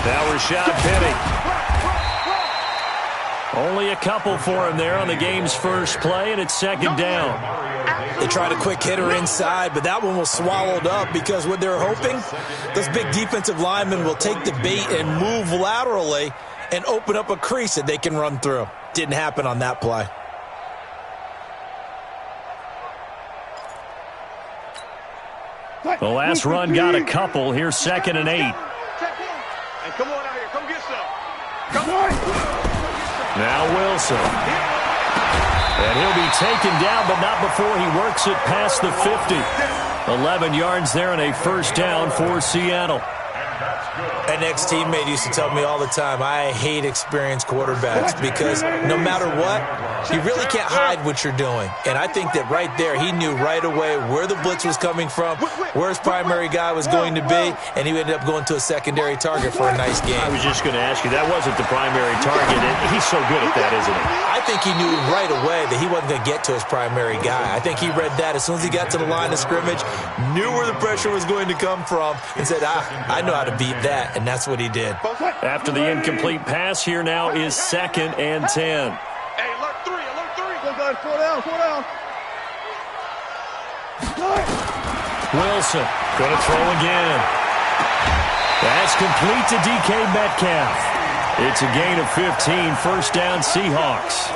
Now Hsufengchengy. Only a couple for him there on the game's first play, and it's second down. They tried a quick hitter inside, but that one was swallowed up because what they're hoping, those big defensive linemen will take the bait and move laterally and open up a crease that they can run through. Didn't happen on that play. The last run got a couple. Here's 2nd and 8. Hey, come on out here. Come get some. Come on. Now Wilson. And he'll be taken down, but not before he works it past the 50. 11 yards there and a first down for Seattle. An ex-teammate used to tell me all the time, I hate experienced quarterbacks because no matter what, you really can't hide what you're doing. And I think that right there, he knew right away where the blitz was coming from, where his primary guy was going to be, and he ended up going to a secondary target for a nice game. I was just going to ask you, that wasn't the primary target, and he's so good at that, isn't he? I think he knew right away that he wasn't going to get to his primary guy. I think he read that as soon as he got to the line of scrimmage, knew where the pressure was going to come from, and said, I know how to beat that, and that's what he did. After the incomplete pass, here now is 2nd and 10. Hey, alert 3, alert 3. Go, guys, 4 down, 4 down. Wilson going to throw again. That's complete to DK Metcalf. It's a gain of 15, first down Seahawks.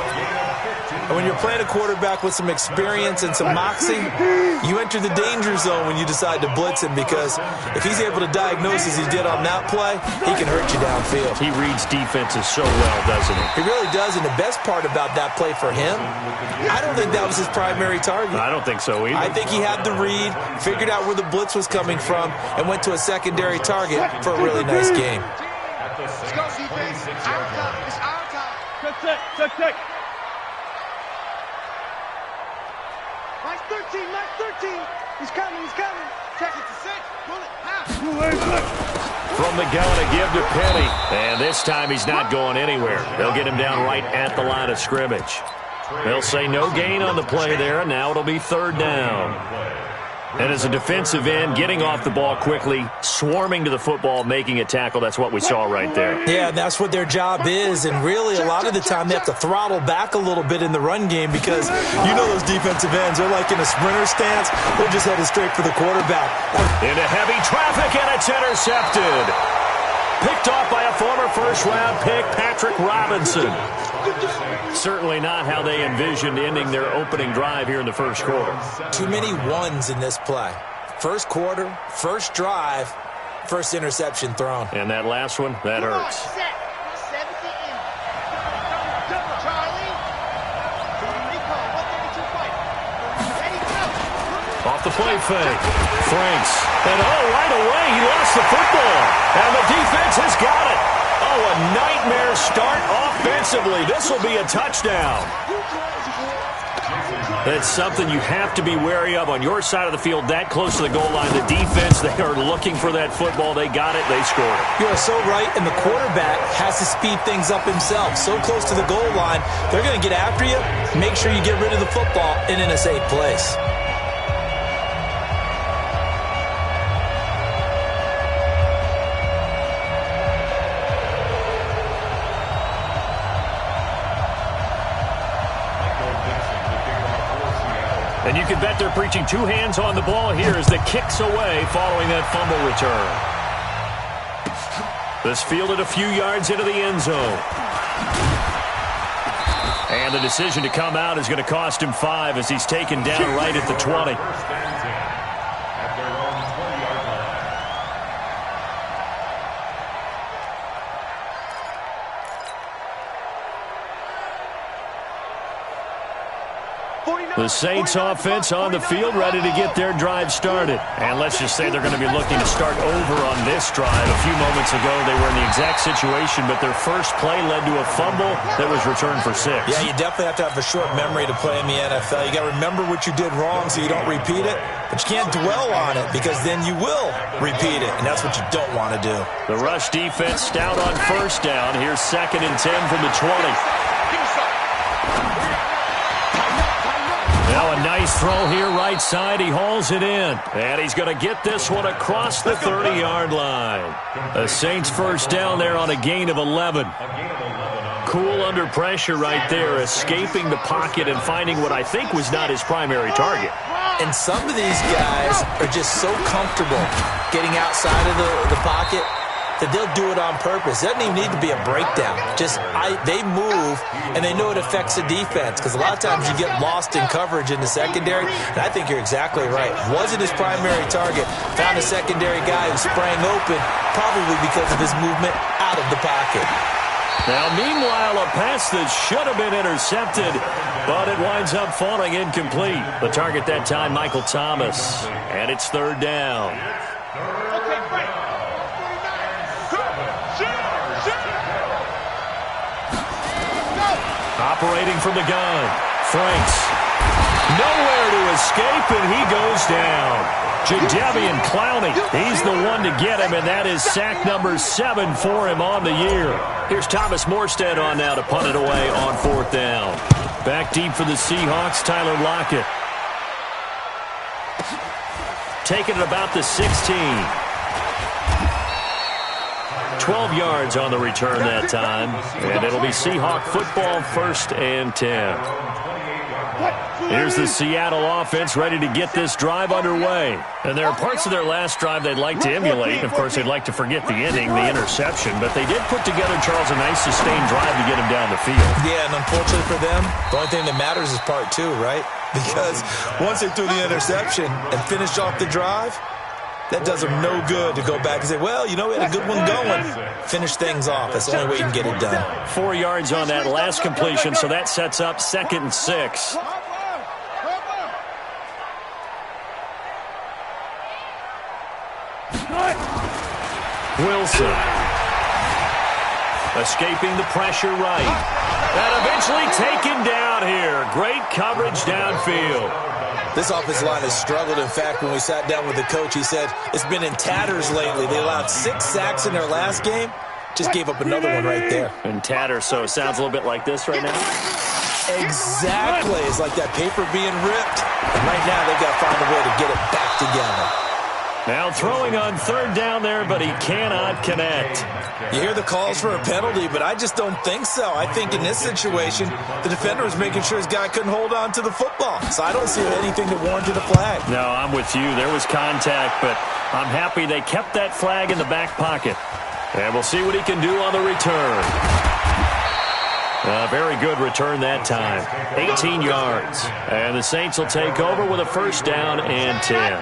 And when you're playing a quarterback with some experience and some moxie, you enter the danger zone when you decide to blitz him because if he's able to diagnose as he did on that play, he can hurt you downfield. He reads defenses so well, doesn't he? He really does, and the best part about that play for him, I don't think that was his primary target. I don't think so either. I think he had the read, figured out where the blitz was coming from, and went to a secondary target for a really nice game. Let's go, defense. It's our time. It's our time. Check. Mike 13, Mike 13. He's coming. Check it to 6. Pull it. From the gun, a give to Penny. And this time he's not going anywhere. They'll get him down right at the line of scrimmage. They'll say no gain on the play there, and now it'll be 3rd down. And as a defensive end, getting off the ball quickly, swarming to the football, making a tackle, that's what we saw right there. Yeah, that's what their job is, and really a lot of the time they have to throttle back a little bit in the run game because you know those defensive ends, they're like in a sprinter stance, they're just headed straight for the quarterback. Into heavy traffic, and it's intercepted. Picked off by a former first-round pick, Patrick Robinson. Certainly not how they envisioned ending their opening drive here in the first quarter. Too many ones in this play. First quarter, first drive, first interception thrown. And that last one, that hurts. Off the play fake. Franks. And right away he lost the football. And the defense has got it. A nightmare start offensively. This will be a touchdown. That's something you have to be wary of on your side of the field, that close to the goal line. The defense, they are looking for that football. They got it. They scored it. You are so right, and the quarterback has to speed things up himself. So close to the goal line, they're going to get after you. Make sure you get rid of the football and in a safe place. And you can bet they're preaching 2 hands on the ball here as the kick's away following that fumble return. This fielded a few yards into the end zone. And the decision to come out is going to cost him 5 as he's taken down right at the 20. The Saints offense on the field, ready to get their drive started. And let's just say they're going to be looking to start over on this drive. A few moments ago, they were in the exact situation, but their first play led to a fumble that was returned for 6. Yeah, you definitely have to have a short memory to play in the NFL. You got to remember what you did wrong so you don't repeat it, but you can't dwell on it because then you will repeat it, and that's what you don't want to do. The rush defense stout on first down. Here's 2nd and 10 from the 20. Now a nice throw here right side. He hauls it in. And he's going to get this one across the 30-yard line. The Saints first down there on a gain of 11. Cool under pressure right there, escaping the pocket and finding what I think was not his primary target. And some of these guys are just so comfortable getting outside of the pocket that they'll do it on purpose. It doesn't even need to be a breakdown. They move, and they know it affects the defense, because a lot of times you get lost in coverage in the secondary, and I think you're exactly right. Wasn't his primary target. Found a secondary guy who sprang open, probably because of his movement out of the pocket. Now, meanwhile, a pass that should have been intercepted, but it winds up falling incomplete. The target that time, Michael Thomas, and it's third down. Operating from the gun, Franks. Nowhere to escape, and he goes down. Jadeveon Clowney, he's the one to get him, and that is sack number 7 for him on the year. Here's Thomas Morstead on now to punt it away on fourth down. Back deep for the Seahawks, Tyler Lockett. Taking it about the 16. 12 yards on the return that time, and it'll be Seahawk football, 1st and 10. Here's the Seattle offense ready to get this drive underway. And there are parts of their last drive they'd like to emulate. Of course, they'd like to forget the ending, the interception. But they did put together, Charles, a nice sustained drive to get him down the field. Yeah, and unfortunately for them, the only thing that matters is part 2, right? Because once they threw the interception and finished off the drive, that does them no good to go back and say, well, you know, we had a good one going. Finish things off. That's the only way you can get it done. 4 yards on that last completion, so that sets up 2nd and 6. Wilson. Escaping the pressure right. And eventually taken down here. Great coverage downfield. This offensive line has struggled. In fact, when we sat down with the coach, he said it's been in tatters lately. They allowed 6 sacks in their last game. Just gave up another one right there. In tatters, so it sounds a little bit like this right now? Exactly. It's like that paper being ripped. And right now, they've got to find a way to get it back together. Now throwing on 3rd down there, but he cannot connect. You hear the calls for a penalty, but I just don't think so. I think in this situation, the defender was making sure his guy couldn't hold on to the football. So I don't see anything that warranted a flag. No, I'm with you. There was contact, but I'm happy they kept that flag in the back pocket. And we'll see what he can do on the return. A very good return that time. 18 yards. And the Saints will take over with a 1st down and 10.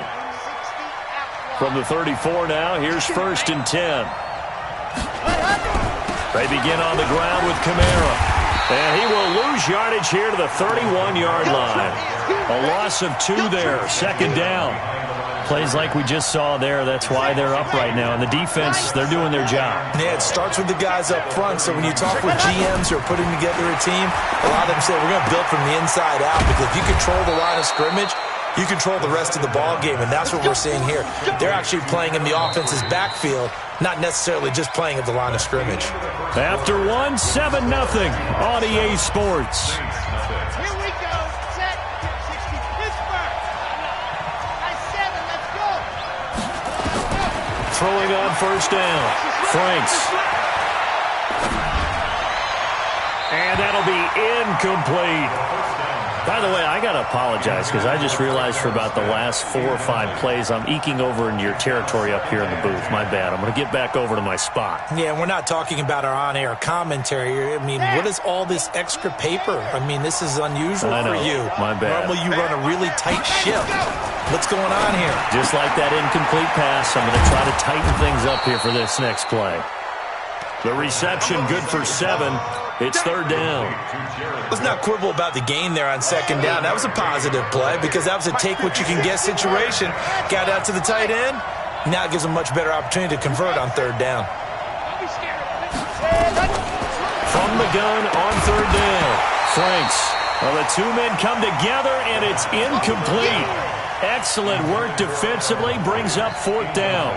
From the 34 now, here's 1st and 10. They begin on the ground with Kamara. And he will lose yardage here to the 31-yard line. A loss of 2 there, 2nd down. Plays like we just saw there, that's why they're up right now. And the defense, they're doing their job. Yeah, it starts with the guys up front. So when you talk with GMs who are putting together a team, a lot of them say, we're going to build from the inside out. Because if you control the line of scrimmage, you control the rest of the ball game, and that's what we're seeing here. They're actually playing in the offense's backfield, not necessarily just playing at the line of scrimmage. After 1, 7-0 on EA Sports. Here we go. Set. 60. Pittsburgh. Nice 7. Let's go. Throwing on 1st down. Franks. And that'll be incomplete. By the way, I got to apologize because I just realized for about the last 4 or 5 plays, I'm eking over into your territory up here in the booth. My bad. I'm going to get back over to my spot. Yeah, we're not talking about our on-air commentary. I mean, what is all this extra paper? I mean, this is unusual for you. My bad. Normally, you run a really tight ship. What's going on here? Just like that incomplete pass, I'm going to try to tighten things up here for this next play. The reception good for 7. It's 3rd down. Let's not quibble about the gain there on 2nd down. That was a positive play because that was a take-what-you-can-get situation. Got out to the tight end. Now it gives them much better opportunity to convert on 3rd down. From the gun on 3rd down. Franks. Well, the 2 men come together, and it's incomplete. Excellent work defensively. Brings up 4th down.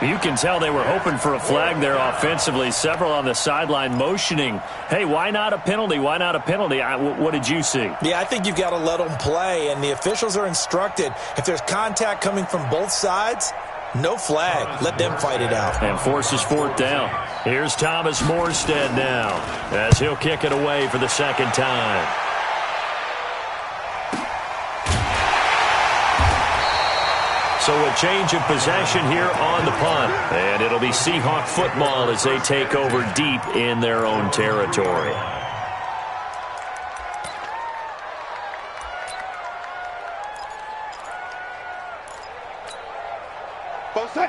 You can tell they were hoping for a flag there offensively. Several on the sideline motioning, hey, why not a penalty? Why not a penalty? What did you see? Yeah, I think you've got to let them play, and the officials are instructed. If there's contact coming from both sides, no flag. Let them fight it out. And forces fourth down. Here's Thomas Morstead now as he'll kick it away for the second time. So a change of possession here on the punt. And it'll be Seahawk football as they take over deep in their own territory.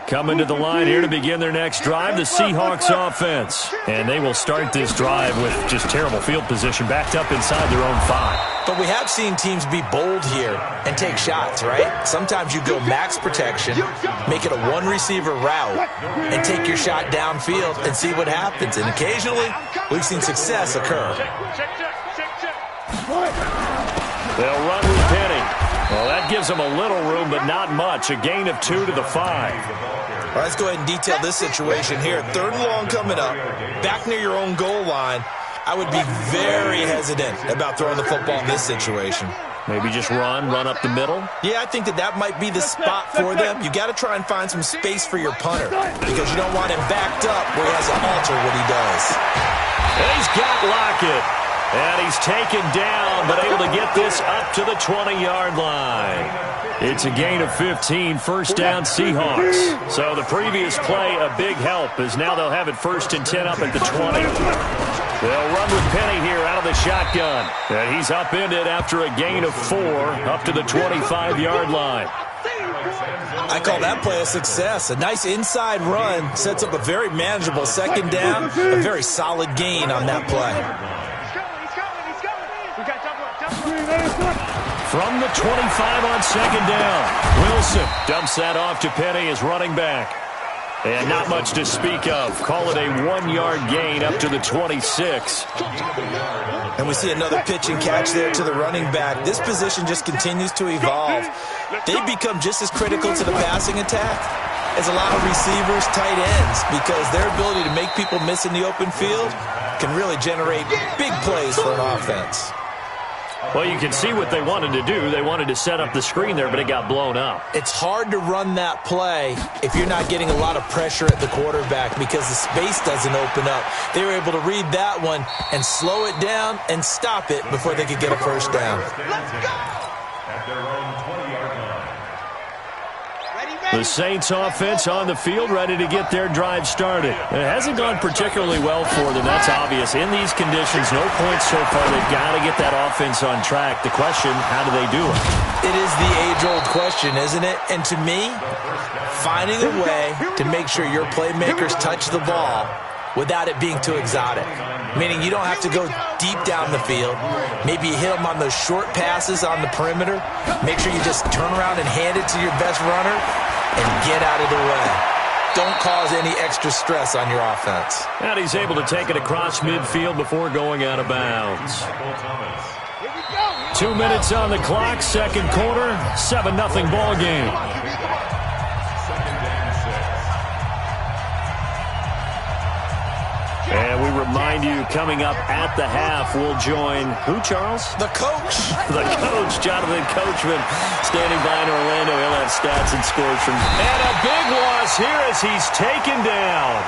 Coming to the line here to begin their next drive, the Seahawks offense. And they will start this drive with just terrible field position, backed up inside their own 5. But we have seen teams be bold here and take shots, right? Sometimes you go max protection, make it a one-receiver route, and take your shot downfield and see what happens. And occasionally, we've seen success occur. They'll run with Penny. Well, that gives them a little room, but not much. A gain of 2 to the 5. All right, let's go ahead and detail this situation here. 3rd and long coming up, back near your own goal line. I would be very hesitant about throwing the football in this situation. Maybe just run up the middle? Yeah, I think that might be the spot for them. You got to try and find some space for your punter because you don't want him backed up where he has to alter what he does. He's got Lockett. And he's taken down, but able to get this up to the 20-yard line. It's a gain of 15, first down Seahawks. So the previous play, a big help, as now they'll have it 1st and 10 up at the 20. They'll run with Penny here out of the shotgun. And he's upended after a gain of 4 up to the 25-yard line. I call that play a success. A nice inside run sets up a very manageable second down, a very solid gain on that play. From the 25 on second down, Wilson dumps that off to Penny as running back. And not much to speak of. Call it a 1-yard gain up to the 26. And we see another pitch and catch there to the running back. This position just continues to evolve. They become just as critical to the passing attack as a lot of receivers, tight ends, because their ability to make people miss in the open field can really generate big plays for an offense. Well, you can see what they wanted to do. They wanted to set up the screen there, but it got blown up. It's hard to run that play if you're not getting a lot of pressure at the quarterback because the space doesn't open up. They were able to read that one and slow it down and stop it before they could get a first down. Let's go! The Saints offense on the field, ready to get their drive started. It hasn't gone particularly well for them. That's obvious. In these conditions, no points so far. They've got to get that offense on track. The question, how do they do it? It is the age-old question, isn't it? And to me, finding a way to make sure your playmakers touch the ball without it being too exotic. Meaning you don't have to go deep down the field. Maybe you hit them on those short passes on the perimeter. Make sure you just turn around and hand it to your best runner and get out of the way. Don't cause any extra stress on your offense. And he's able to take it across midfield before going out of bounds. 2 minutes on the clock, second quarter, 7-0 ball game. And we remind you, coming up at the half, we'll join who, Charles? The coach. The coach, Jonathan Coachman, standing by in Orlando. He'll have stats and scores from. And a big loss here as he's taken down.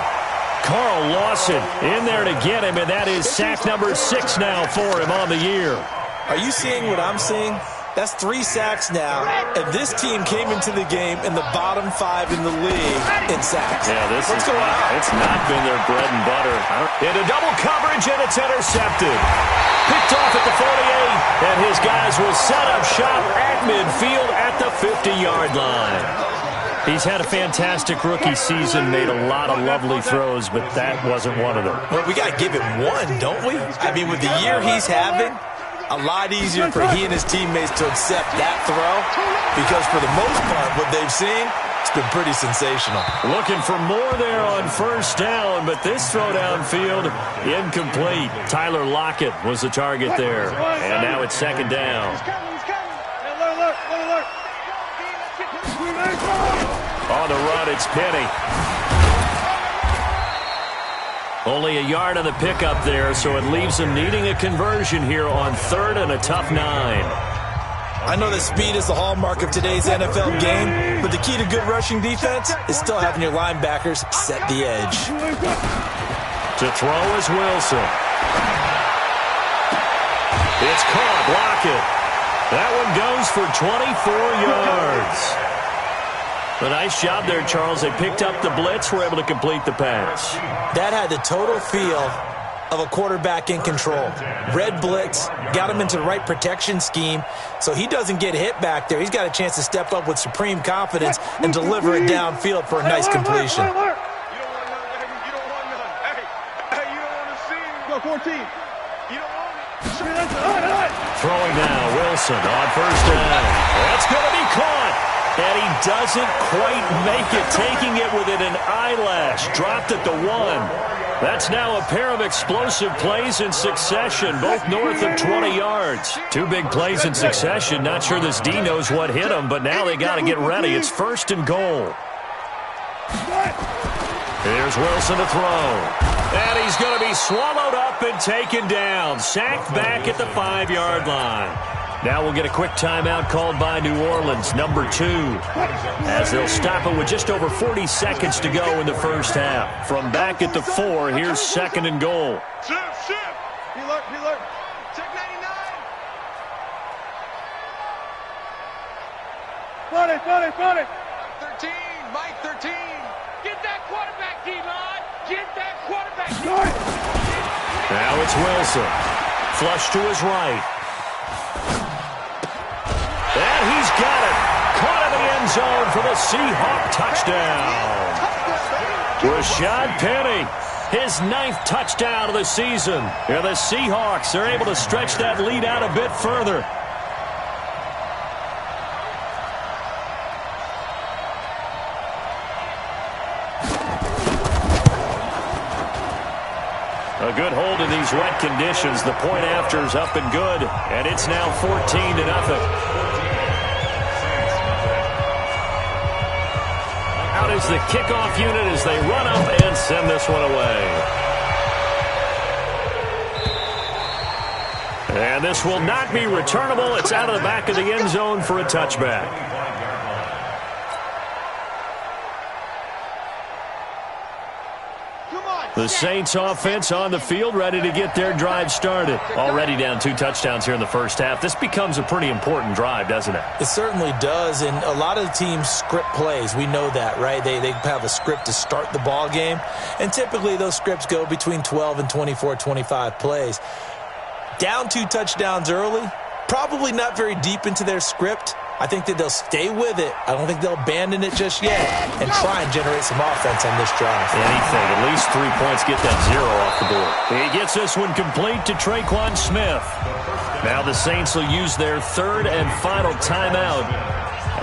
Carl Lawson in there to get him, and that is sack number 6 now for him on the year. Are you seeing what I'm seeing? That's 3 sacks now, and this team came into the game in the bottom 5 in the league in sacks. Yeah, What's going on? It's not been their bread and butter. Into double coverage, and it's intercepted. Picked off at the 48, and his guys will set up shop at midfield at the 50-yard line. He's had a fantastic rookie season, made a lot of lovely throws, but that wasn't one of them. Well, we got to give him one, don't we? I mean, with the year he's having, a lot easier for he and his teammates to accept that throw because for the most part, what they've seen, it's been pretty sensational. Looking for more there on first down, but this throw downfield, incomplete. Tyler Lockett was the target there, and now it's second down. On the run, it's Penny. Only a yard on the pickup there, so it leaves them needing a conversion here on 3rd and a tough 9. I know that speed is the hallmark of today's NFL game, but the key to good rushing defense is still having your linebackers set the edge. To throw is Wilson. It's caught. Block it. That one goes for 24 yards. A nice job there, Charles. They picked up the blitz, were able to complete the pass. That had the total feel of a quarterback in control. Red blitz, got him into the right protection scheme, so he doesn't get hit back there. He's got a chance to step up with supreme confidence and deliver it downfield for a nice completion. You don't want none. Hey, you don't want to see him. Go 14. You don't want it. Throwing now, Wilson on 1st down. That's going to be caught. And he doesn't quite make it, taking it within an eyelash. Dropped at the 1. That's now a pair of explosive plays in succession, both north of 20 yards. 2 big plays in succession. Not sure this D knows what hit him, but now they got to get ready. It's 1st and goal. Here's Wilson to throw. And he's going to be swallowed up and taken down. Sacked back at the 5-yard line. Now we'll get a quick timeout called by New Orleans, number 2, as they'll stop it with just over 40 seconds to go in the first half. From back at the 4, here's 2nd and goal. Shift. He lurked. Check 99. 40. 13. Mike 13. Get that quarterback, D-line. Get that quarterback, D-line. Now it's Wilson. Flush to his right. And he's got it. Caught in the end zone for the Seahawk touchdown. Rashad Penny, his 9th touchdown of the season. And the Seahawks are able to stretch that lead out a bit further. A good hold in these wet conditions. The point after is up and good, and it's now 14-0. Out is the kickoff unit as they run up and send this one away. And this will not be returnable. It's out of the back of the end zone for a touchback. The Saints offense on the field, ready to get their drive started. Already down 2 touchdowns here in the first half. This becomes a pretty important drive, doesn't it? It certainly does, and a lot of the teams script plays. We know that, right? They have a script to start the ball game, and typically those scripts go between 12 and 24, 25 plays. Down 2 touchdowns early, probably not very deep into their script. I think that they'll stay with it. I don't think they'll abandon it just yet and try and generate some offense on this drive. Anything. At least 3 points, get that 0 off the board. He gets this one complete to Traquan Smith. Now the Saints will use their 3rd and final timeout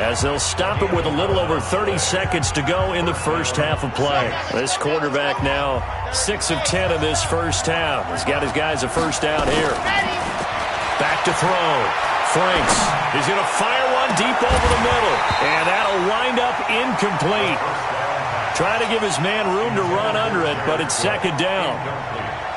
as they'll stop it with a little over 30 seconds to go in the first half of play. This quarterback now 6 of 10 in this first half. He's got his guys a first down here. Back to throw. Franks is going to fire one deep over the middle, and that'll wind up incomplete. Trying to give his man room to run under it, but it's 2nd down.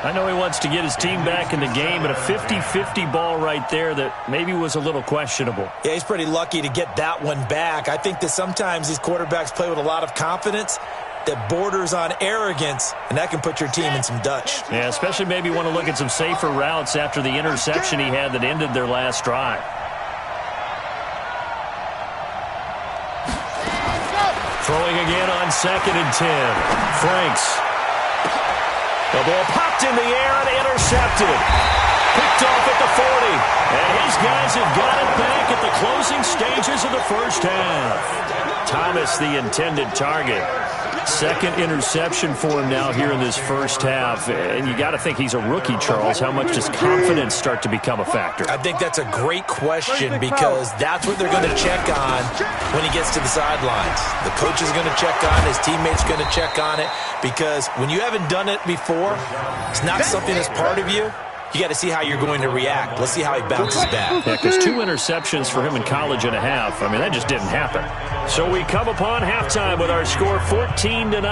I know he wants to get his team back in the game, but a 50-50 ball right there that maybe was a little questionable. Yeah, he's pretty lucky to get that one back. I think that sometimes these quarterbacks play with a lot of confidence that borders on arrogance, and that can put your team in some Dutch. Yeah, especially maybe want to look at some safer routes after the interception he had that ended their last drive. Throwing again on 2nd and 10. Franks. The ball popped in the air and intercepted. Picked off at the 40. And his guys have got it back at the closing stages of the first half. Thomas, the intended target. 2nd interception for him now here in this first half. And you got to think he's a rookie, Charles. How much does confidence start to become a factor? I think that's a great question because that's what they're going to check on when he gets to the sidelines. The coach is going to check on it. His teammates are going to check on it because when you haven't done it before, it's not something that's part of you. you got to see how you're going to react. Let's see how he bounces back. Yeah, because 2 interceptions for him in college and a half. I mean, that just didn't happen. So we come upon halftime with our score 14-0.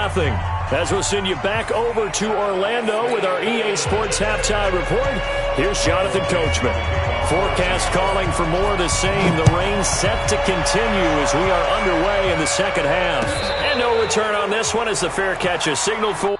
As we'll send you back over to Orlando with our EA Sports Halftime Report, here's Jonathan Coachman. Forecast calling for more of the same. The rain set to continue as we are underway in the second half. And no return on this one as the fair catch is signaled for.